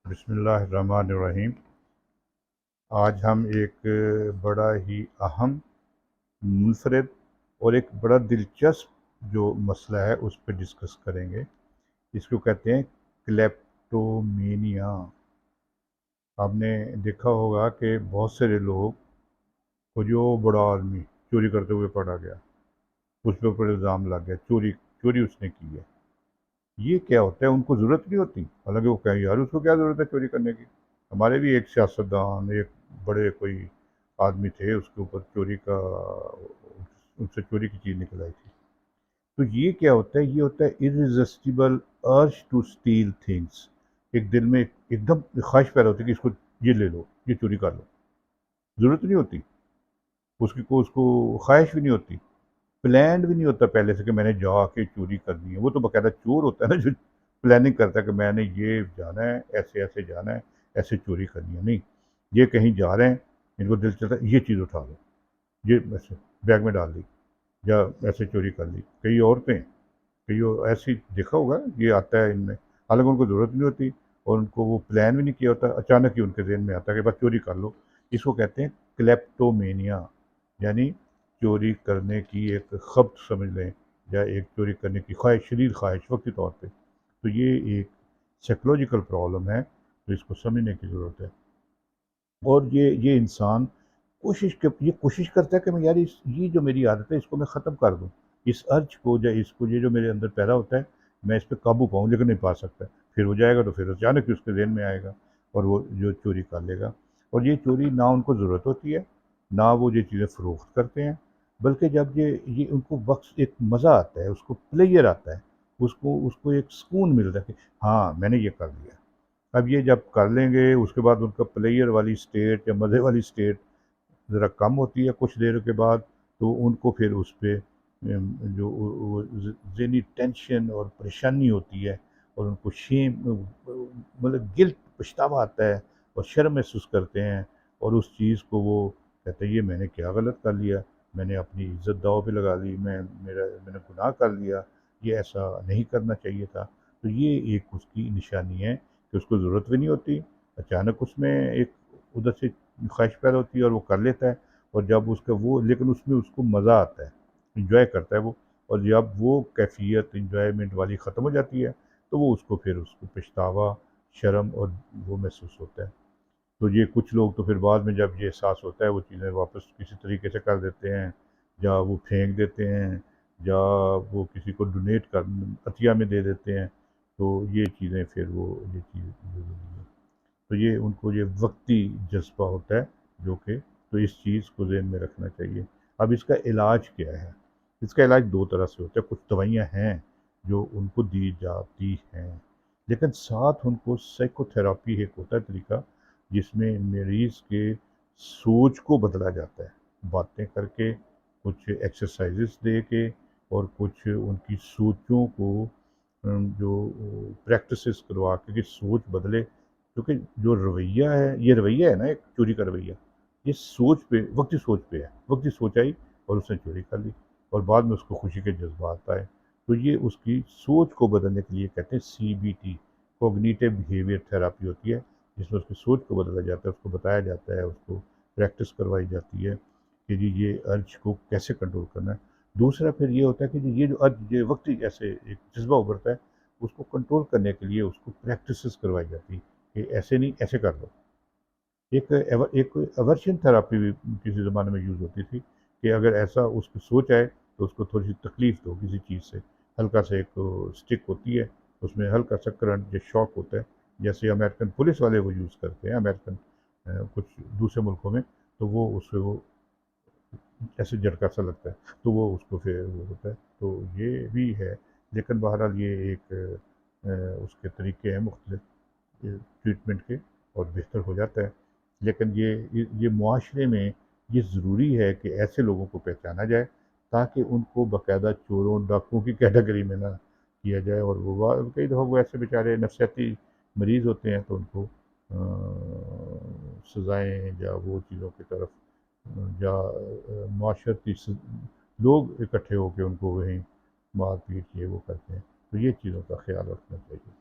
بسم اللہ الرحمن الرحیم۔ آج ہم ایک بڑا ہی اہم، منفرد اور ایک بڑا دلچسپ جو مسئلہ ہے اس پہ ڈسکس کریں گے۔ اس کو کہتے ہیں کلیپٹومینیا۔ آپ نے دیکھا ہوگا کہ بہت سارے لوگ کو جو بڑا آدمی چوری کرتے ہوئے پکڑا گیا، اس پہ اوپر الزام لگ گیا چوری چوری اس نے کی ہے۔ یہ کیا ہوتا ہے؟ ان کو ضرورت نہیں ہوتی، حالانکہ وہ کہیں یار اس کو کیا ضرورت ہے چوری کرنے کی۔ ہمارے بھی ایک سیاستدان، ایک بڑے کوئی آدمی تھے، اس کے اوپر چوری کا، ان سے چوری کی چیز نکل آئی تھی۔ تو یہ کیا ہوتا ہے؟ یہ ہوتا ہے irresistible urge to steal things۔ ایک دل میں ایک دم خواہش پیدا ہوتی ہے کہ اس کو یہ لے لو، یہ چوری کر لو۔ ضرورت نہیں ہوتی اس کو خواہش بھی نہیں ہوتی، پلانڈ بھی نہیں ہوتا پہلے سے کہ میں نے جا کے چوری کرنی ہے۔ وہ تو باقاعدہ چور ہوتا ہے نا جو پلاننگ کرتا ہے کہ میں نے یہ جانا ہے، ایسے ایسے جانا ہے، ایسے چوری کرنی ہے۔ نہیں، یہ کہیں جا رہے ہیں، ان کو دل چلتا ہے یہ چیز اٹھا لو، یہ ایسے بیگ میں ڈال دی یا ایسے چوری کر لی۔ کئی عورتیں، کئی ایسی دیکھا ہوگا، یہ آتا ہے ان میں، حالانکہ ان کو ضرورت نہیں ہوتی اور ان کو وہ پلان بھی نہیں کیا ہوتا، اچانک ہی ان کے ذہن میں آتا ہے کہ بس چوری کر لو۔ اس کو کہتے ہیں کلیپٹومینیا، یعنی چوری کرنے کی ایک خبط سمجھ لیں، یا ایک چوری کرنے کی خواہش، شدید خواہش وقتی طور پہ۔ تو یہ ایک سائیکولوجیکل پرابلم ہے، تو اس کو سمجھنے کی ضرورت ہے۔ اور یہ انسان یہ کوشش کرتا ہے کہ میں یار یہ جو میری عادت ہے اس کو میں ختم کر دوں، اس ارج کو، یا اس کو، یہ جو میرے اندر پیدا ہوتا ہے میں اس پہ قابو پاؤں، لیکن نہیں پا سکتا۔ پھر ہو جائے گا تو پھر اچانک اس کے ذہن میں آئے گا اور وہ جو چوری کر لے گا۔ اور یہ چوری نہ ان کو ضرورت ہوتی ہے، نہ وہ یہ چیزیں فروخت کرتے ہیں، بلکہ جب یہ ان کو وقت ایک مزہ آتا ہے، اس کو پلیئر آتا ہے، اس کو ایک سکون ملتا ہے کہ ہاں میں نے یہ کر لیا۔ اب یہ جب کر لیں گے اس کے بعد ان کا پلیئر والی سٹیٹ یا مزے والی سٹیٹ ذرا کم ہوتی ہے کچھ دیر کے بعد، تو ان کو پھر اس پہ جو ذہنی ٹینشن اور پریشانی ہوتی ہے، اور ان کو شیم، مطلب گلٹ، پچھتاوا آتا ہے اور شرم محسوس کرتے ہیں، اور اس چیز کو وہ کہتے ہیں یہ میں نے کیا غلط کر لیا، میں نے اپنی عزت داؤ پہ لگا لی، میں نے گناہ کر لیا، یہ ایسا نہیں کرنا چاہیے تھا۔ تو یہ ایک اس کی نشانی ہے کہ اس کو ضرورت بھی نہیں ہوتی، اچانک اس میں ایک ادھر سے خواہش پیدا ہوتی ہے اور وہ کر لیتا ہے، اور جب اس کا وہ، لیکن اس میں اس کو مزہ آتا ہے، انجوائے کرتا ہے وہ، اور جب وہ کیفیت انجوائمنٹ والی ختم ہو جاتی ہے تو وہ پھر اس کو پچھتاوا، شرم اور وہ محسوس ہوتا ہے۔ تو یہ کچھ لوگ تو پھر بعد میں جب یہ احساس ہوتا ہے وہ چیزیں واپس کسی طریقے سے کر دیتے ہیں، یا وہ پھینک دیتے ہیں، یا وہ کسی کو ڈونیٹ کر عطیہ میں دے دیتے ہیں۔ تو یہ چیزیں پھر یہ چیز ضروری ہے۔ تو یہ ان کو یہ وقتی جذبہ ہوتا ہے جو کہ، تو اس چیز کو ذہن میں رکھنا چاہیے۔ اب اس کا علاج کیا ہے؟ اس کا علاج دو طرح سے ہوتا ہے۔ کچھ دوائیاں ہیں جو ان کو دی جاتی ہیں، لیکن ساتھ ان کو سائیکو تھراپی ایک ہوتا ہے طریقہ، جس میں مریض کے سوچ کو بدلا جاتا ہے، باتیں کر کے، کچھ ایکسرسائزز دے کے، اور کچھ ان کی سوچوں کو جو پریکٹسز کروا کے کہ سوچ بدلے۔ کیونکہ جو رویہ ہے، یہ رویہ ہے نا ایک چوری کا رویہ، یہ سوچ پہ، وقتی سوچ پہ ہے، وقتی سوچ آئی اور اس نے چوری کر لی، اور بعد میں اس کو خوشی کے جذبات آئے۔ تو یہ اس کی سوچ کو بدلنے کے لیے کہتے ہیں CBT، کوگنیٹو بیہیویئر تھراپی ہوتی ہے، جس میں اس کی سوچ کو بدلا جاتا ہے، اس کو بتایا جاتا ہے، اس کو پریکٹس کروائی جاتی ہے کہ جی یہ ارج کو کیسے کنٹرول کرنا ہے۔ دوسرا پھر یہ ہوتا ہے کہ یہ جو ارج، یہ وقتی جیسے ایک جذبہ ابھرتا ہے، اس کو کنٹرول کرنے کے لیے اس کو پریکٹسز کروائی جاتی ہے کہ ایسے نہیں، ایسے کر لو۔ ایک ایورشن تھراپی بھی کسی زمانے میں یوز ہوتی تھی، کہ اگر ایسا اس کی سوچ آئے تو اس کو تھوڑی سی تکلیف دو کسی چیز سے، ہلکا سا ایک اسٹک ہوتی ہے، اس میں ہلکا سا کرنٹ یا شاک ہوتا ہے، جیسے امریکن پولیس والے وہ یوز کرتے ہیں، امریکن کچھ دوسرے ملکوں میں، تو وہ اس سے وہ ایسے جھٹکا سا لگتا ہے، تو وہ اس کو پھر وہ ہوتا ہے۔ تو یہ بھی ہے، لیکن بہرحال یہ ایک اس کے طریقے ہیں مختلف ٹریٹمنٹ کے، اور بہتر ہو جاتا ہے۔ لیکن یہ معاشرے میں یہ ضروری ہے کہ ایسے لوگوں کو پہچانا جائے، تاکہ ان کو باقاعدہ چوروں ڈاکوؤں کی کیٹیگری میں نہ کیا جائے، اور وہ کئی دفعہ وہ ایسے بیچارے نفسیاتی مریض ہوتے ہیں تو ان کو سزائیں یا وہ چیزوں کی طرف، یا معاشرتی لوگ اکٹھے ہو کے ان کو وہیں مار پیٹ یہ وہ کرتے ہیں۔ تو یہ چیزوں کا خیال رکھنا چاہیے۔